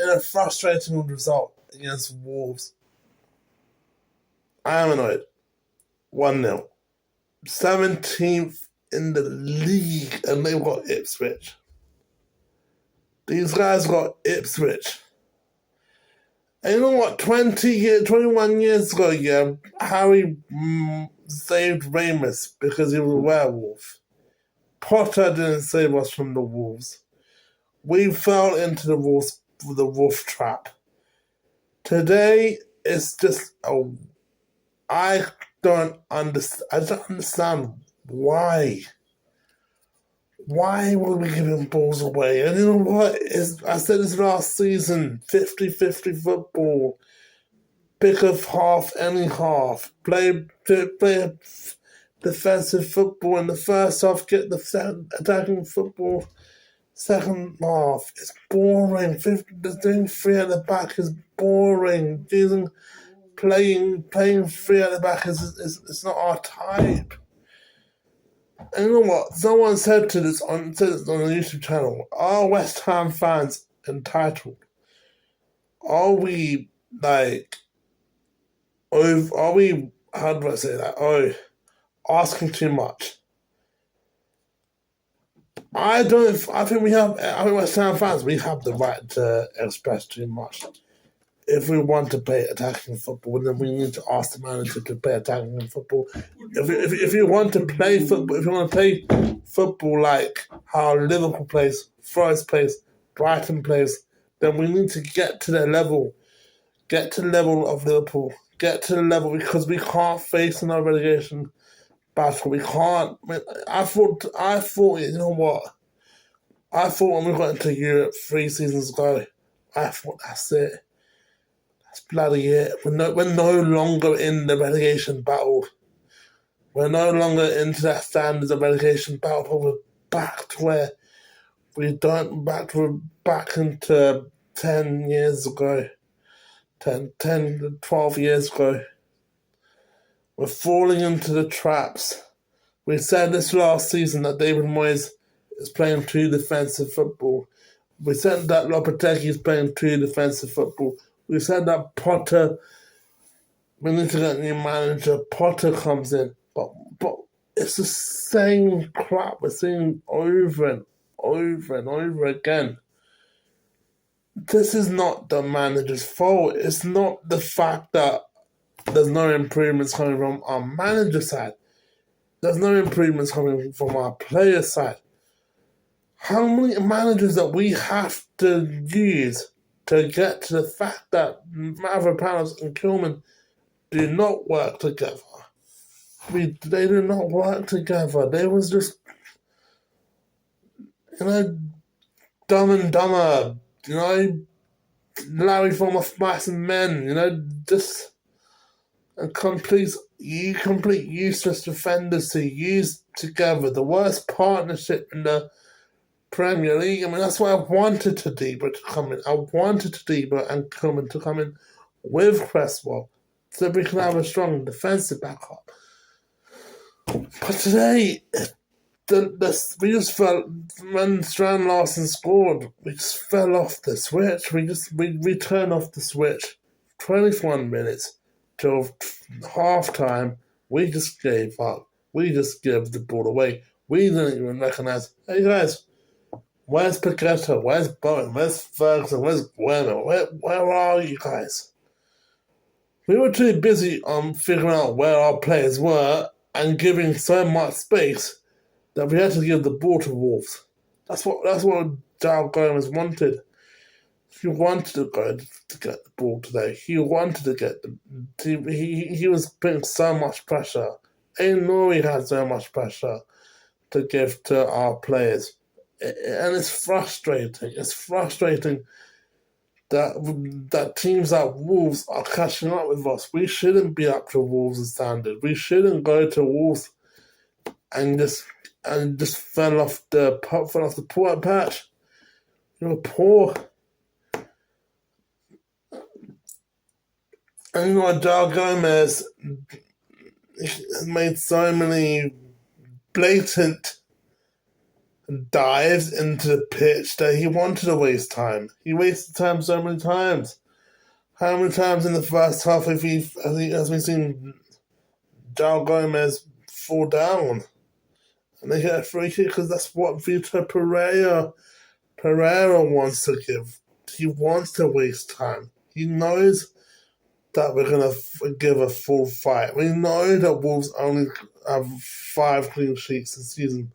in a frustrating result against Wolves. I am annoyed. 1-0. 17th in the league, and they've got Ipswich. These guys got Ipswich. And you know what? 21 years ago, yeah, Harry saved Ramus because he was a werewolf. Potter didn't save us from the wolves. We fell into the wolf trap. Today, it's just I don't understand why. Why were we giving balls away? And you know what? I said this last season, 50-50 football. Pick a half, any half. Play defensive football in the first half, get the attacking football second half. It's boring. Doing three at the back is boring. Playing three at the back is not our type. And you know what? Someone said this on the YouTube channel. Are West Ham fans entitled? Are we how do I say that? Asking too much? I think West Ham fans, we have the right to express too much. If we want to play attacking football, then we need to ask the manager to play attacking football. If you want to play football, if you want to play football like how Liverpool plays, Forest plays, Brighton plays, then we need to get to the level of Liverpool. Get to the level, because we can't face another relegation battle. We can't. I thought. You know what? I thought when we got into Europe 3 seasons ago, I thought that's it. Bloody it. We're no longer in the relegation battle. We're no longer into that standards of relegation battle, but we're back to where we're back into 10 years ago. 12 years ago. We're falling into the traps. We said this last season that David Moyes is playing too defensive football. We said that Lopetegui is playing too defensive football. We said that Potter, we need to get a new manager. Potter comes in. But it's the same crap we're seeing over and over again. This is not the manager's fault. It's not the fact that there's no improvements coming from our manager side. There's no improvements coming from our player side. How many managers that we have to use to get to the fact that Mavropanos and Kilman do not work together? They do not work together. They was just, Dumb and Dumber, Larry from Off Mice and Men, just a complete useless defenders to use together. The worst partnership in the Premier League. I mean, that's why I wanted Tadibo to come in. I wanted Tadibo and Kilman to come in with Cresswell so we can have a strong defensive backup. But today, we just felt, when Strand Larsen scored, we just fell off the switch. We turned off the switch. 21 minutes till half time, we just gave up. We just gave the ball away. We didn't even recognise, hey guys, where's Paqueta? Where's Bowen? Where's Ferguson? Where's Bueno? Where are you guys? We were too busy on figuring out where our players were and giving so much space that we had to give the ball to Wolves. That's what João Gomez wanted. He wanted to go to get the ball today. He wanted to get he was putting so much pressure. Aïnouri had so much pressure to give to our players. And it's frustrating. It's frustrating that teams like Wolves are catching up with us. We shouldn't be up to Wolves' standard. We shouldn't go to Wolves and just fell off the poor patch. Poor. And João Gomez has made so many blatant dives into the pitch that he wanted to waste time. He wasted time so many times. How many times in the first half have we seen João Gomez fall down? And they get a free kick because that's what Vitor Pereira wants to give. He wants to waste time. He knows that we're going to give a full fight. We know that Wolves only have 5 clean sheets this season.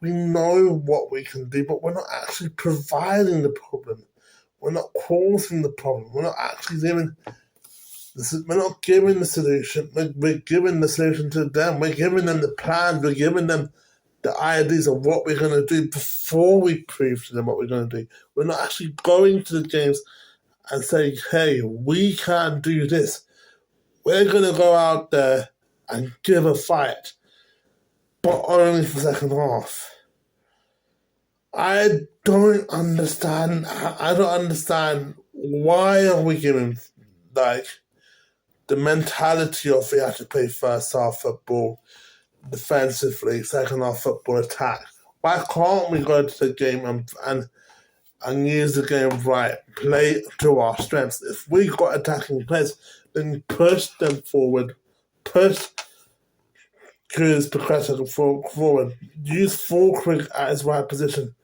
We know what we can do, but we're not actually providing the problem. We're not causing the problem. We're not actually giving. We're not giving the solution. We're giving the solution to them. We're giving them the plans. We're giving them the ideas of what we're going to do before we prove to them what we're going to do. We're not actually going to the games and saying, hey, we can do this. We're going to go out there and give a fight, but only for the second half. I don't understand why are we giving, the mentality of we have to play first half football defensively, second half football attack. Why can't we go to the game and use the game right, play to our strengths? If we got attacking players, then push them forward, push Cruz progressive forward, use Fulkrug at his right position.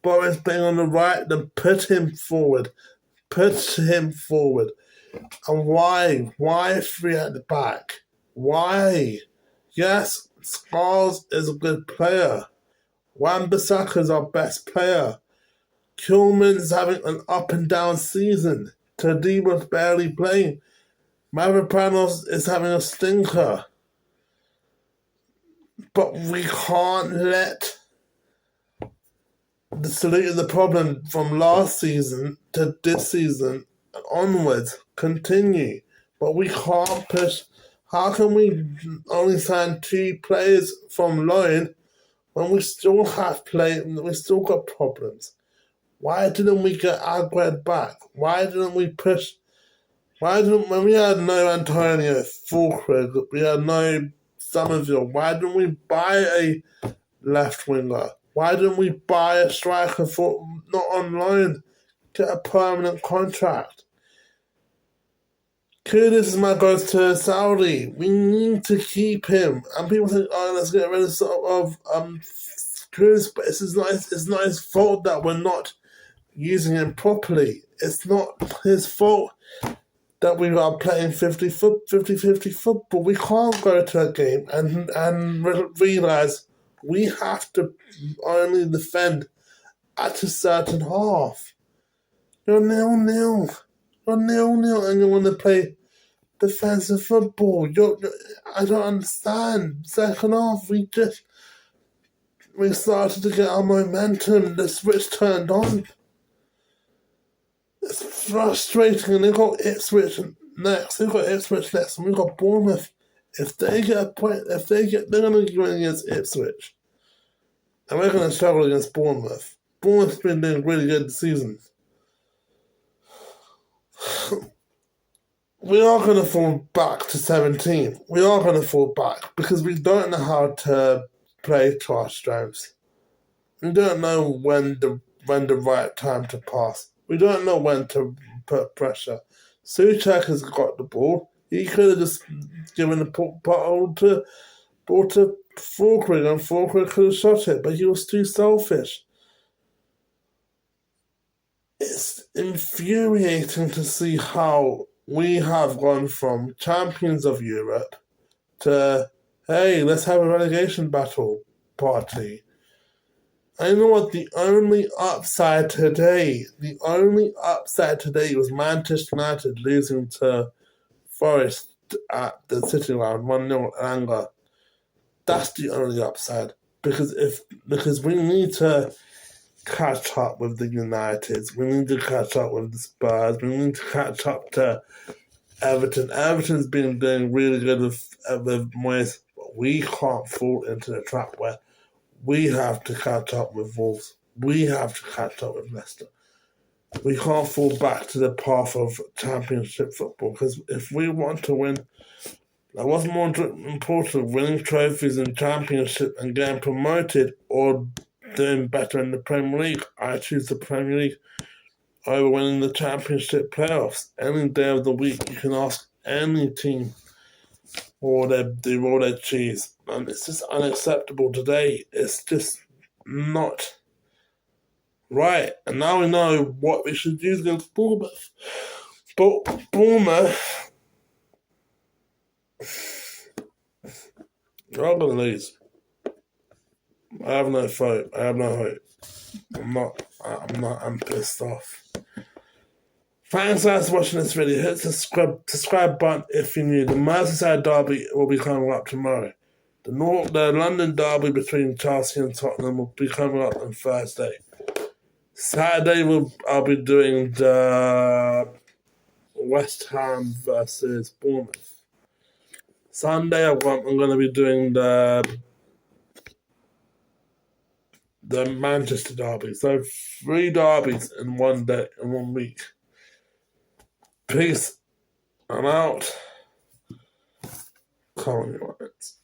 Boris being on the right, then put him forward. And why? Why 3 at the back? Why? Yes, Scholes is a good player. Wan-Bissaka is our best player. Kilman's having an up and down season. Tadiba's barely playing. Mavropanos is having a stinker. But we can't let the solution of the problem from last season to this season and onwards continue. But we can't push. How can we only sign 2 players from loan when we still have we still got problems? Why didn't we get Agued back? Why didn't we push? When we had no Antonio Fulkrug, we had no Somerville, why didn't we buy a left winger? Why didn't we buy a striker for not on loan? Get a permanent contract. Kudus goes to Saudi. We need to keep him. And people think, let's get rid of Kudus, but it's not his fault that we're not using him properly. It's not his fault that we are playing 50-50 football. We can't go to a game and realise we have to only defend at a certain half. You're 0-0. You're 0-0 and you want to play defensive football. I don't understand. Second half, we started to get our momentum. The switch turned on. It's frustrating, and they've got Ipswich next, and we've got Bournemouth. If they get a point, they're going to win against Ipswich, and we're going to struggle against Bournemouth. Bournemouth's been doing really good this season. We are going to fall back to 17. We are going to fall back because we don't know how to play to our strengths. We don't know when the right time to pass. We don't know when to put pressure. Souček has got the ball. He could have just given the ball to Fulkrug, and Fulkrug could have shot it, but he was too selfish. It's infuriating to see how we have gone from champions of Europe to, hey, let's have a relegation battle party. I know what the only upside today was Manchester United losing to Forest at the City Ground 1-0 anger. That's the only upside. Because we need to catch up with the Uniteds. We need to catch up with the Spurs. We need to catch up to Everton. Everton's been doing really good with Moyes, but we can't fall into the trap where we have to catch up with Wolves. We have to catch up with Leicester. We can't fall back to the path of championship football, because if we want to win, what's more important, winning trophies in championship and getting promoted, or doing better in the Premier League. I choose the Premier League over winning the Championship playoffs. Any day of the week, you can ask any team what they choose. And it's just unacceptable today. It's just not right. And now we know what we should use against Bournemouth. But Bournemouth are going to lose. I have no hope. I'm pissed off. Thanks guys for watching this video. Hit the subscribe button if you're new. The Merseyside derby will be coming up tomorrow. The London derby between Chelsea and Tottenham will be coming up on Thursday. Saturday I'll be doing the West Ham versus Bournemouth. Sunday I'm going to be doing the Manchester derby. So 3 derbies in one day, in 1 week. Peace. I'm out. Call me once.